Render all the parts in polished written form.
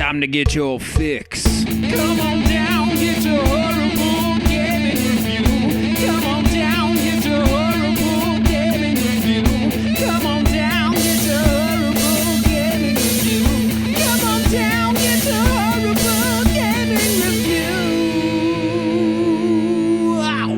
time to get your fix. Come on down, get your horrible gaming review. Come on down, get your horrible gaming review. Come on down, get your horrible gaming review. Come on down, get your horrible gaming review. Wow.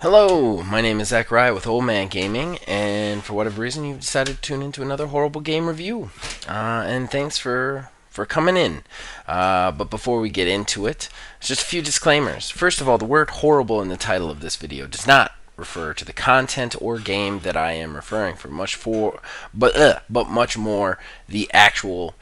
Hello, my name is Zachariah with Old Man Gaming, and for whatever reason you've decided to tune into another horrible game review. And thanks for coming in. But before we get into it, just a few disclaimers. First of all, the word horrible in the title of this video does not refer to the content or game that I am referring but much more the actual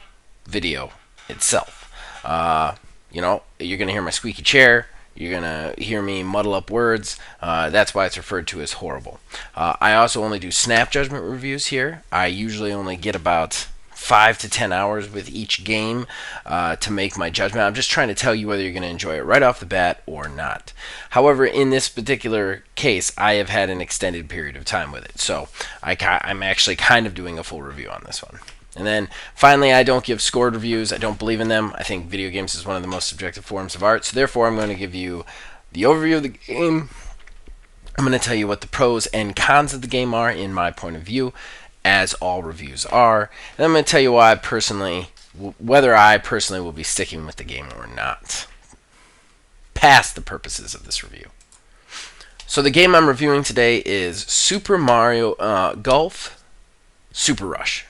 video itself. You're going to hear my squeaky chair. You're going to hear me muddle up words. That's why it's referred to as horrible. I also only do snap judgment reviews here. I usually only get about 5 to 10 hours with each game to make my judgment. I'm just trying to tell you whether you're going to enjoy it right off the bat or not. However, in this particular case, I have had an extended period of time with it. So I'm actually kind of doing a full review on this one. And then, finally, I don't give scored reviews. I don't believe in them. I think video games is one of the most subjective forms of art. So therefore, I'm going to give you the overview of the game. I'm going to tell you what the pros and cons of the game are in my point of view, as all reviews are. And I'm going to tell you whether I personally will be sticking with the game or not, past the purposes of this review. So the game I'm reviewing today is Super Mario Golf Super Rush.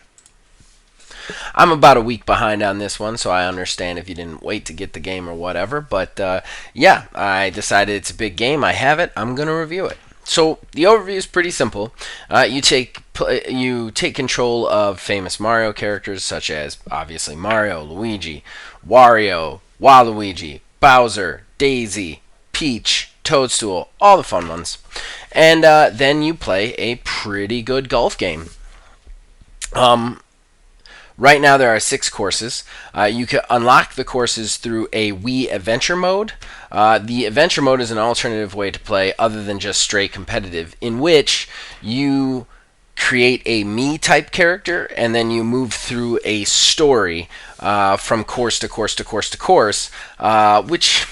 I'm about a week behind on this one, so I understand if you didn't wait to get the game or whatever. But yeah, I decided it's a big game. I have it. I'm going to review it. So the overview is pretty simple. You take control of famous Mario characters such as obviously Mario, Luigi, Wario, Waluigi, Bowser, Daisy, Peach, Toadstool, all the fun ones. And then you play a pretty good golf game. Right now there are 6 courses. You can unlock the courses through a Wii Adventure mode. The Adventure mode is an alternative way to play other than just straight competitive, in which you create a me-type character and then you move through a story from course to course to course to course, which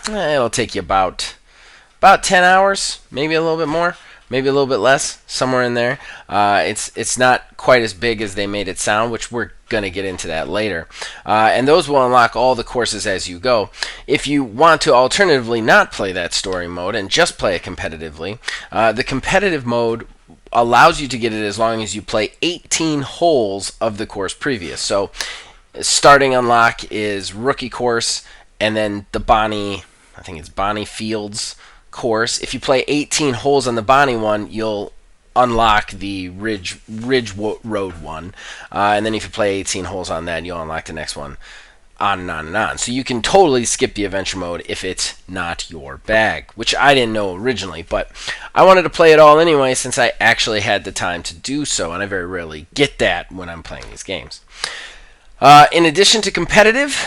it'll take you about 10 hours, maybe a little bit more. Maybe a little bit less, somewhere in there. It's not quite as big as they made it sound, which we're going to get into that later. And those will unlock all the courses as you go. If you want to alternatively not play that story mode and just play it competitively, the competitive mode allows you to get it as long as you play 18 holes of the course previous. So starting unlock is rookie course, and then the Bonnie Fields course. If you play 18 holes on the Bonnie one, you'll unlock the Ridge Road one, and then if you play 18 holes on that, you'll unlock the next one, on and on and on. So you can totally skip the adventure mode if it's not your bag, which I didn't know originally, but I wanted to play it all anyway since I actually had the time to do so, and I very rarely get that when I'm playing these games. In addition to competitive,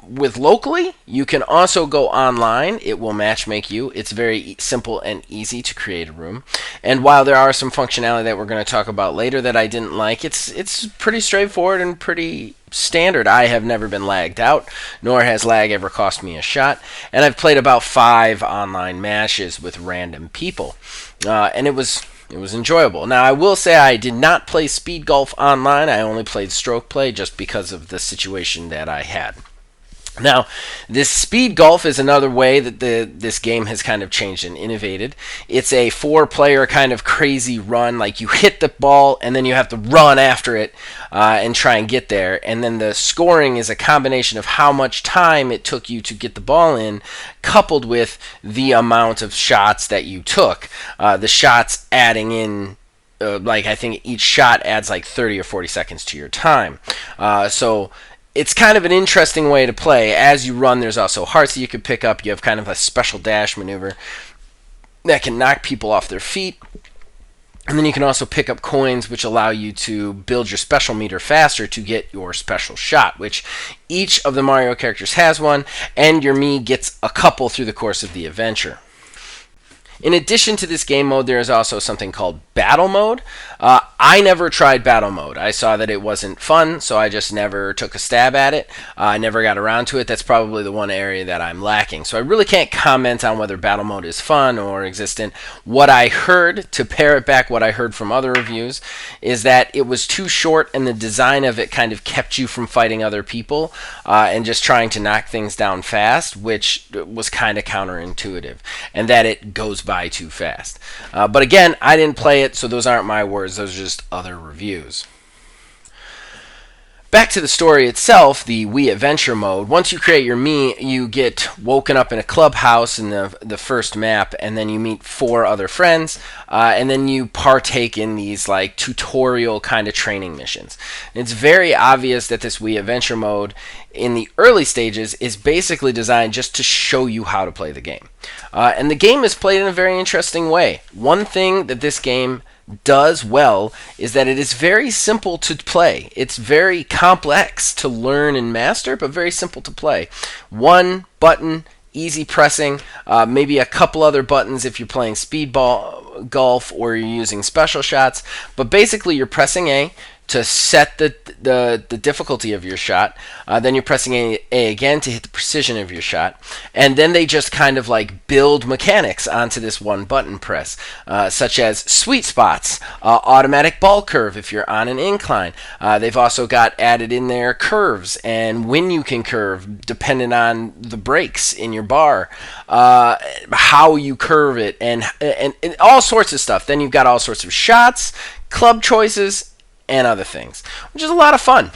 with locally, you can also go online. It will matchmake you. It's very simple and easy to create a room. And while there are some functionality that we're going to talk about later that I didn't like, it's pretty straightforward and pretty standard. I have never been lagged out, nor has lag ever cost me a shot. And I've played about 5 online matches with random people. And it was enjoyable. Now, I will say I did not play Speed Golf online. I only played Stroke Play just because of the situation that I had. Now, this Speed Golf is another way that this game has kind of changed and innovated. It's a 4-player kind of crazy run. Like, you hit the ball, and then you have to run after it and try and get there. And then the scoring is a combination of how much time it took you to get the ball in, coupled with the amount of shots that you took. The shots adding in, I think each shot adds like 30 or 40 seconds to your time. So it's kind of an interesting way to play. As you run, there's also hearts that you can pick up. You have kind of a special dash maneuver that can knock people off their feet. And then you can also pick up coins, which allow you to build your special meter faster to get your special shot, which each of the Mario characters has one, and your Mii gets a couple through the course of the adventure. In addition to this game mode, there is also something called battle mode. I never tried battle mode. I saw that it wasn't fun, so I just never took a stab at it. I never got around to it. That's probably the one area that I'm lacking. So I really can't comment on whether battle mode is fun or existent. What I heard, to parrot back what I heard from other reviews, is that it was too short and the design of it kind of kept you from fighting other people and just trying to knock things down fast, which was kind of counterintuitive, and that it goes by too fast. But again, I didn't play it, so those aren't my words. Those are just other reviews. Back to the story itself, the Wii Adventure mode. Once you create your Mii, you get woken up in a clubhouse in the first map, and then you meet 4 other friends, and then you partake in these like tutorial kind of training missions. And it's very obvious that this Wii Adventure mode in the early stages is basically designed just to show you how to play the game. And the game is played in a very interesting way. One thing that this game does well is that it is very simple to play. It's very complex to learn and master, but very simple to play. One button, easy pressing, maybe a couple other buttons if you're playing speedball golf or you're using special shots, but basically you're pressing A to set the difficulty of your shot. Then you're pressing A again to hit the precision of your shot. And then they just kind of like build mechanics onto this one button press, such as sweet spots, automatic ball curve if you're on an incline. They've also got added in there curves and when you can curve depending on the brakes in your bar, how you curve it, and all sorts of stuff. Then you've got all sorts of shots, club choices, and other things, which is a lot of fun.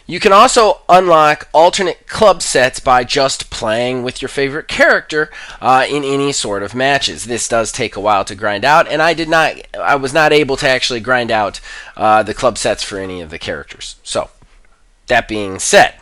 You can also unlock alternate club sets by just playing with your favorite character in any sort of matches. This does take a while to grind out, and I was not able to actually grind out the club sets for any of the characters. So, that being said,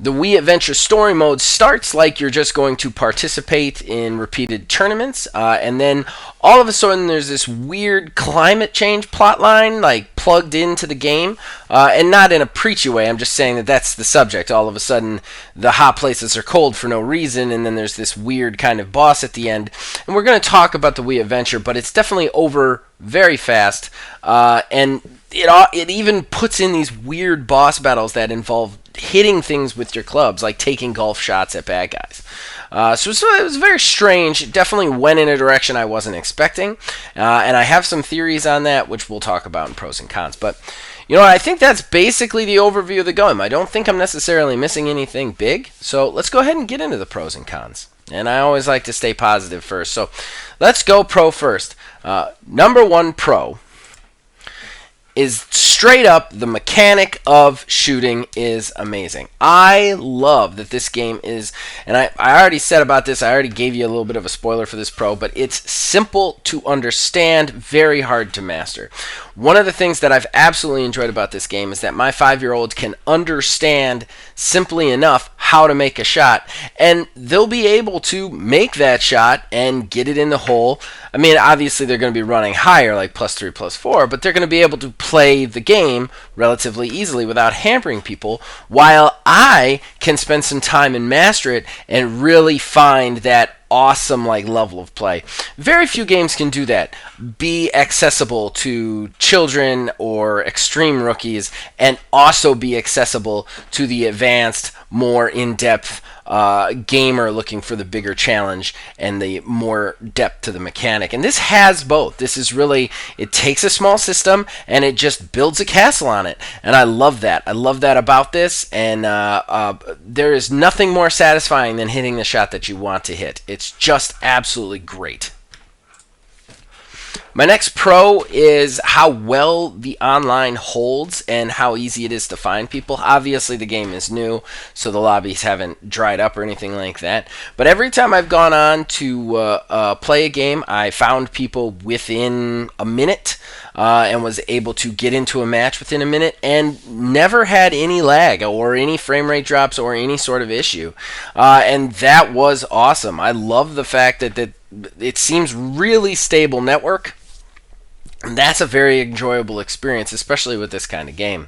the Wii Adventure Story Mode starts like you're just going to participate in repeated tournaments, and then all of a sudden there's this weird climate change plotline like plugged into the game, and not in a preachy way. I'm just saying that that's the subject. All of a sudden the hot places are cold for no reason, and then there's this weird kind of boss at the end. And we're going to talk about the Wii Adventure, but it's definitely over very fast, and it even puts in these weird boss battles that involve hitting things with your clubs, like taking golf shots at bad guys. So it was very strange. It definitely went in a direction I wasn't expecting, and I have some theories on that, which we'll talk about in pros and cons. But I think that's basically the overview of the game. I don't think I'm necessarily missing anything big, so let's go ahead and get into the pros and cons. And I always like to stay positive first, so let's go pro first. Number 1 pro is straight up the mechanic of shooting is amazing. I love that this game is, and I already said about this, I already gave you a little bit of a spoiler for this pro, but it's simple to understand, very hard to master. One of the things that I've absolutely enjoyed about this game is that my 5-year-old can understand simply enough how to make a shot, and they'll be able to make that shot and get it in the hole. I mean, obviously they're going to be running higher, like +3, +4, but they're going to be able to play the game relatively easily without hampering people, while I can spend some time and master it and really find that awesome level of play. Very few games can do that. Be accessible to children or extreme rookies, and also be accessible to the advanced, more in-depth gamer looking for the bigger challenge and the more depth to the mechanic. And this has both. This is really, it takes a small system and it just builds a castle on it. And I love that. I love that about this. And there is nothing more satisfying than hitting the shot that you want to hit. It's just absolutely great. My next pro is how well the online holds and how easy it is to find people. Obviously, the game is new, so the lobbies haven't dried up or anything like that. But every time I've gone on to play a game, I found people within a minute and was able to get into a match within a minute and never had any lag or any frame rate drops or any sort of issue. And that was awesome. I love the fact that it seems really stable network. And that's a very enjoyable experience, especially with this kind of game.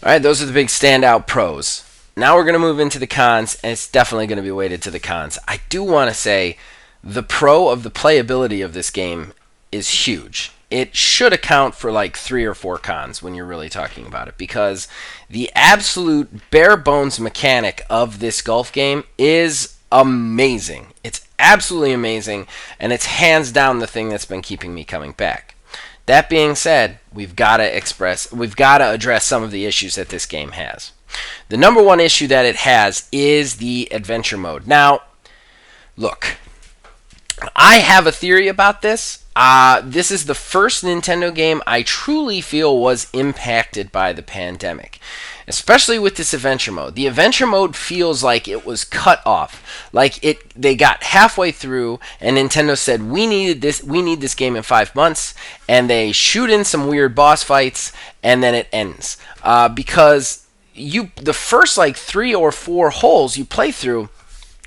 Alright, those are the big standout pros. Now we're going to move into the cons, and it's definitely going to be weighted to the cons. I do want to say the pro of the playability of this game is huge. It should account for like 3 or 4 cons when you're really talking about it, because the absolute bare bones mechanic of this golf game is amazing. It's absolutely amazing, and it's hands down the thing that's been keeping me coming back. That being said, we've got to address some of the issues that this game has. The number one issue that it has is the adventure mode. Now, look, I have a theory about this. This is the first Nintendo game I truly feel was impacted by the pandemic, especially with this adventure mode. The adventure mode feels like it was cut off. Like they got halfway through and Nintendo said, we need this game in 5 months, and they shoot in some weird boss fights, and then it ends. Because the first like 3 or 4 holes you play through,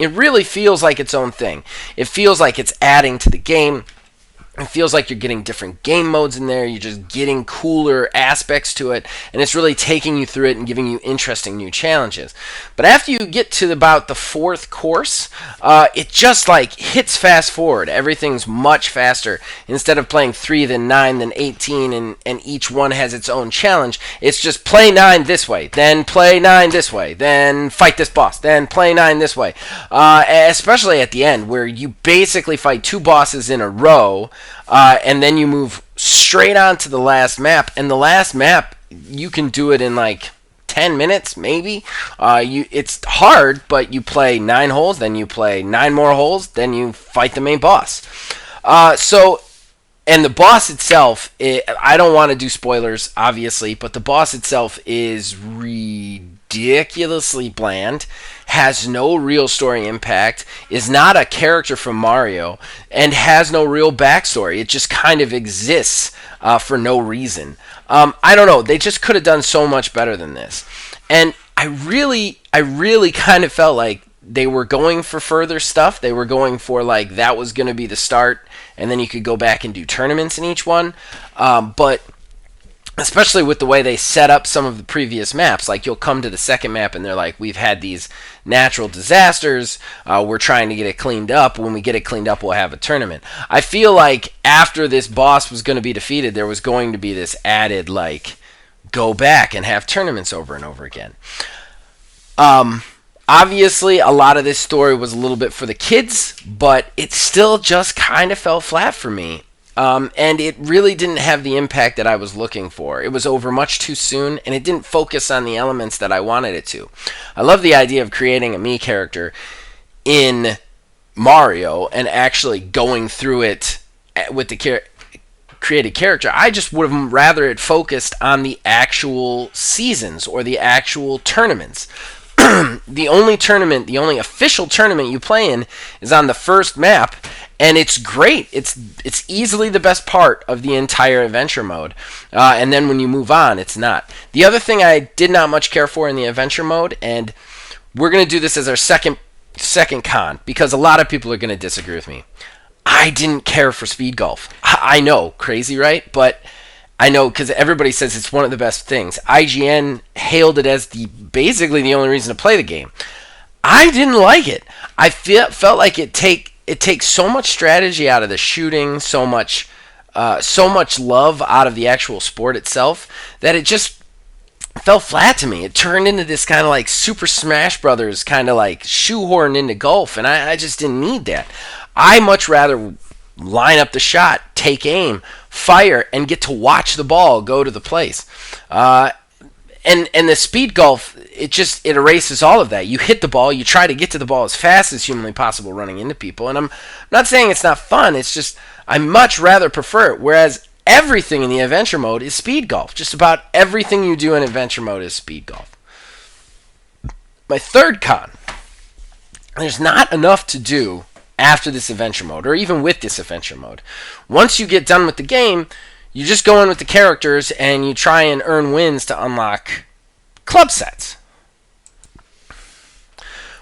it really feels like its own thing. It feels like it's adding to the game. It feels like you're getting different game modes in there. You're just getting cooler aspects to it, and it's really taking you through it and giving you interesting new challenges. But after you get to about the 4th course, it just like hits fast forward. Everything's much faster. Instead of playing 3, then 9, then 18, and each one has its own challenge, it's just play 9 this way, then play 9 this way, then fight this boss, then play 9 this way. Especially at the end, where you basically fight 2 bosses in a row, and then you move straight on to the last map. And the last map, you can do it in like 10 minutes, maybe. It's hard, but you play 9 holes, then you play 9 more holes, then you fight the main boss. And the boss itself, I don't want to do spoilers, obviously, but the boss itself is ridiculously bland, has no real story impact, is not a character from Mario, and has no real backstory. It just kind of exists for no reason. I don't know. They just could have done so much better than this. And I really kind of felt like they were going for further stuff. They were going for like that was going to be the start, and then you could go back and do tournaments in each one. But especially with the way they set up some of the previous maps, like you'll come to the second map and they're like, we've had these natural disasters, we're trying to get it cleaned up. When we get it cleaned up, we'll have a tournament. I feel like after this boss was going to be defeated, there was going to be this added like go back and have tournaments over and over again. Obviously, a lot of this story was a little bit for the kids, but it still just kind of fell flat for me. And it really didn't have the impact that I was looking for. It was over much too soon, and it didn't focus on the elements that I wanted it to. I love the idea of creating a Mii character in Mario and actually going through it with the created character. I just would have rather it focused on the actual seasons or the actual tournaments. The only official tournament you play in is on the first map, and it's great. It's easily the best part of the entire adventure mode. And then when you move on, it's not. The other thing I did not much care for in the adventure mode, and we're going to do this as our second con, because a lot of people are going to disagree with me. I didn't care for speed golf. I know, crazy, right? But I know, because everybody says it's one of the best things. IGN hailed it as basically the only reason to play the game. I didn't like it. I felt like it takes so much strategy out of the shooting, so much love out of the actual sport itself, that it just fell flat to me. It turned into this kind of like Super Smash Brothers kind of like shoehorn into golf, and I just didn't need that. I much rather line up the shot, take aim, fire, and get to watch the ball go to the place. And the speed golf, it erases all of that. You hit the ball, you try to get to the ball as fast as humanly possible, running into people. And I'm not saying it's not fun. It's just I much rather prefer it. Whereas everything in the adventure mode is speed golf. Just about everything you do in adventure mode is speed golf. My third con: there's not enough to do after this adventure mode, or even with this adventure mode. Once you get done with the game, you just go in with the characters and you try and earn wins to unlock club sets,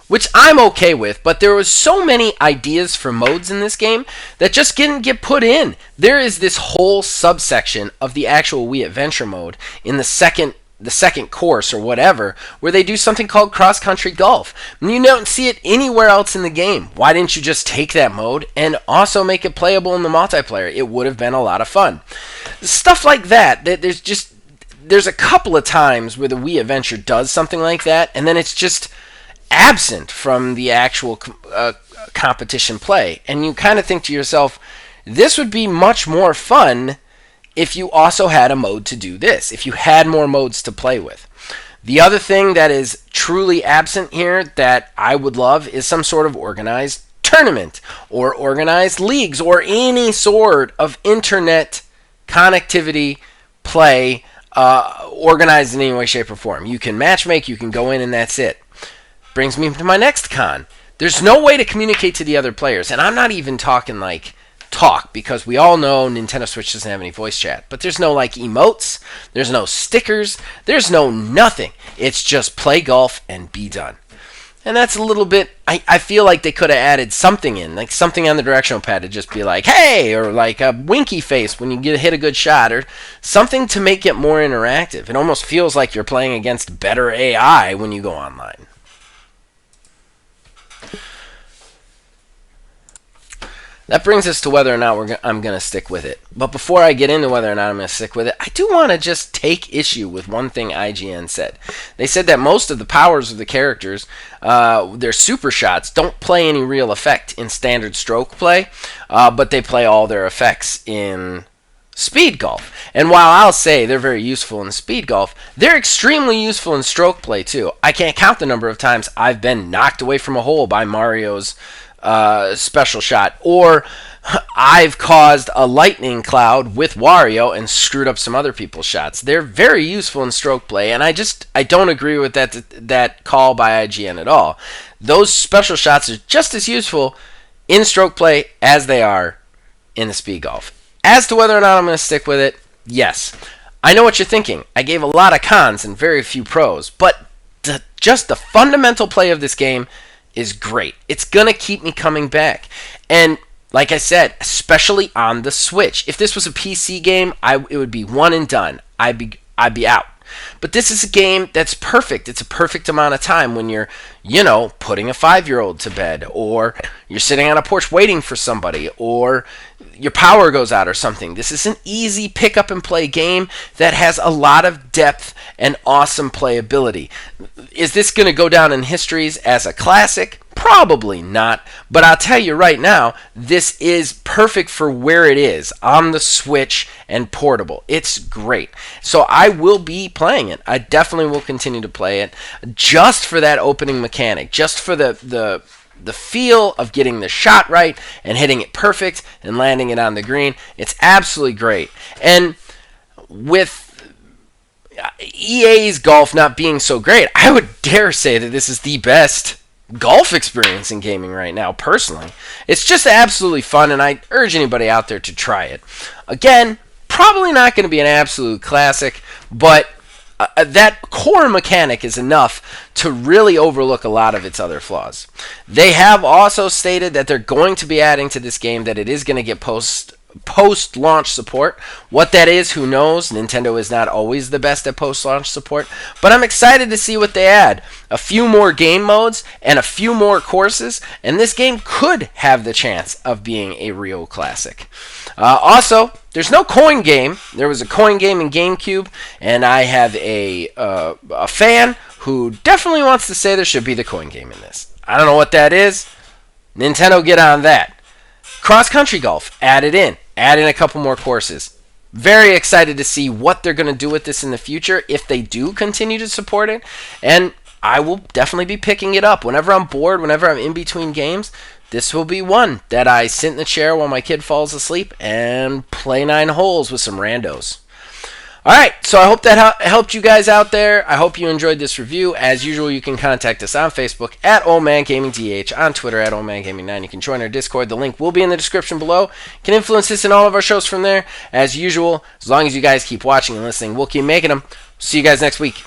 which I'm okay with, but there was so many ideas for modes in this game that just didn't get put in. There is this whole subsection of the actual Wii Adventure mode in the second the second course or whatever, where they do something called cross-country golf. And you don't see it anywhere else in the game. Why didn't you just take that mode and also make it playable in the multiplayer? It would have been a lot of fun. Stuff like that. There's a couple of times where the Wii Adventure does something like that, and then it's just absent from the actual competition play. And you kind of think to yourself, this would be much more fun if you also had a mode to do this, if you had more modes to play with. The other thing that is truly absent here that I would love is some sort of organized tournament or organized leagues or any sort of internet connectivity play organized in any way, shape, or form. You can matchmake, you can go in, and that's it. Brings me to my next con. There's no way to communicate to the other players, and I'm not even talking like talk, because we all know Nintendo Switch doesn't have any voice chat, but there's no like emotes, there's no stickers, there's no nothing. It's just play golf and be done. And that's a little bit, I feel like they could have added something in, like something on the directional pad to just be like, hey, or like a winky face when you hit a good shot, or something to make it more interactive. It almost feels like you're playing against better AI when you go online. That brings us to whether or not I'm going to stick with it. But before I get into whether or not I'm going to stick with it, I do want to just take issue with one thing IGN said. They said that most of the powers of the characters, their super shots, don't play any real effect in standard stroke play, but they play all their effects in speed golf. And while I'll say they're very useful in speed golf, they're extremely useful in stroke play too. I can't count the number of times I've been knocked away from a hole by Mario's special shot, or I've caused a lightning cloud with Wario and screwed up some other people's shots. They're very useful in stroke play, and I don't agree with that call by IGN at all. Those special shots are just as useful in stroke play as they are in the speed golf. As to whether or not I'm going to stick with it, yes. I know what you're thinking. I gave a lot of cons and very few pros, but just the fundamental play of this game is great. It's gonna keep me coming back. And like I said, especially on the Switch. If this was a PC game, it would be one and done. I'd be out. But this is a game that's perfect. It's a perfect amount of time when you're, putting a 5-year-old to bed, or you're sitting on a porch waiting for somebody, or your power goes out or something. This is an easy pick up and play game that has a lot of depth and awesome playability. Is this going to go down in histories as a classic? Probably not, but I'll tell you right now, this is perfect for where it is on the Switch and portable. It's great. So I will be playing it. I definitely will continue to play it just for that opening mechanic, just for the feel of getting the shot right and hitting it perfect and landing it on the green. It's absolutely great. And with EA's golf not being so great, I would dare say that this is the best golf experience in gaming right now, personally. It's just absolutely fun, and I urge anybody out there to try it. Again, probably not going to be an absolute classic, but that core mechanic is enough to really overlook a lot of its other flaws. They have also stated that they're going to be adding to this game that it is going to get post-launch support. What that is, who knows? Nintendo is not always the best at post-launch support, but I'm excited to see what they add. A few more game modes and a few more courses, and this game could have the chance of being a real classic. Also, there's no coin game. There was a coin game in GameCube, and I have a fan who definitely wants to say there should be the coin game in this. I don't know what that is. Nintendo, get on that. Cross-country golf, add in a couple more courses. Very excited to see what they're going to do with this in the future if they do continue to support it. And I will definitely be picking it up. Whenever I'm bored, whenever I'm in between games, this will be one that I sit in the chair while my kid falls asleep and play 9 holes with some randos. Alright, so I hope that helped you guys out there. I hope you enjoyed this review. As usual, you can contact us on Facebook at OldManGamingDH, on Twitter at OldManGaming9. You can join our Discord. The link will be in the description below. You can influence this in all of our shows from there. As usual, as long as you guys keep watching and listening, we'll keep making them. See you guys next week.